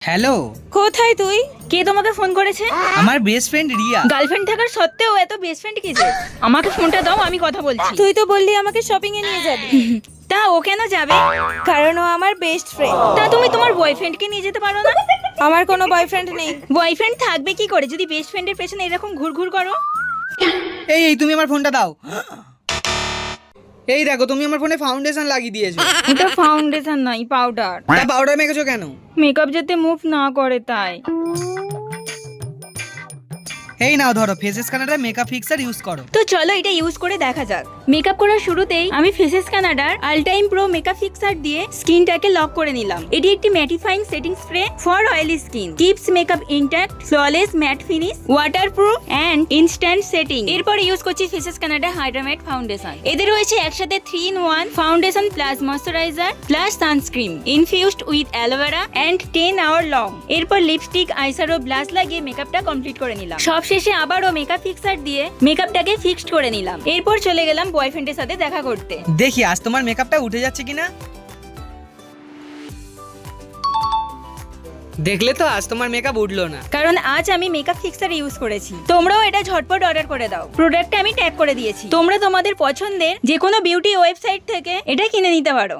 Hello, কোথায় তুই? কে তোমাকে ফোন করেছে? আমার বেস্ট ফ্রেন্ড রিয়া। গার্লফ্রেন্ড থাকার সত্ত্বেও এত বেস্ট ফ্রেন্ড কিসে? আমাকে ফোনটা দাও, আমি কথা বলছি। তুই তো বললি আমাকে শপিং এ নিয়ে যাবি। তা ও কেন যাবে? কারণ ও আমার বেস্ট ফ্রেন্ড। তা তুমি তোমার বয়ফ্রেন্ডকে নিয়ে যেতে পারো না? আমার কোনো বয়ফ্রেন্ড নেই। বয়ফ্রেন্ড থাকবে কি করে যদি বেস্ট ফ্রেন্ডের পেছনে এরকম ঘুরঘুর করো? এই তুমি আমার ফোনটা দাও। এই দেখো, তুমি আমার ফোনে ফাউন্ডেশন লাগিয়ে দিয়েছো। এটা ফাউন্ডেশন নয়, পাউডার। তা পাউডার মেখেছো কেন? মেকআপ যাতে মুভ না করে তাই। এই নাও ধরো, ফেস স্ক্যানারে মেকআপ ফিক্সার ইউজ করো। তো চলো এটা ইউজ করে দেখা যাক। মেকআপ করার শুরুতেই আমি ফেসেস কানাডার আলটাইম প্রো মেকআপ ফিক্সার দিয়ে স্কিনটাকে লক করে নিলাম। এটি একটি mattifying setting spray for oily skin, keeps makeup intact, flawless matte finish, waterproof and instant setting. এরপর ইউজ করছি Faces Canada Hydra matte foundation. এদের রয়েছে একসাথে 3-in-1 foundation plus moisturiser plus sunscreen infused with aloe এন্ড 10 hour long. এরপর lipstick, eyeshadow, blush লাগিয়ে মেকআপটা complete করে নিলাম। সবশেষে আবারও মেকআপ ফিক্সার দিয়ে মেকআপটাকে ফিক্সড করে নিলাম। এরপর চলে গেলাম বয়ফ্রেন্ডের সাথে দেখা করতে। দেখি আজ তোমার মেকআপটা উঠে যাচ্ছে কিনা। দেখলে তো, আজ তোমার মেকআপ উঠলো না। কারণ আজ আমি মেকআপ ফিক্সার ইউজ করেছি। তোমরাও এটা ঝটপট অর্ডার করে দাও। প্রোডাক্টটা আমি ট্যাগ করে দিয়েছি। তোমরা তোমাদের পছন্দের যে কোনো বিউটি ওয়েবসাইট থেকে এটা কিনে নিতে পারো।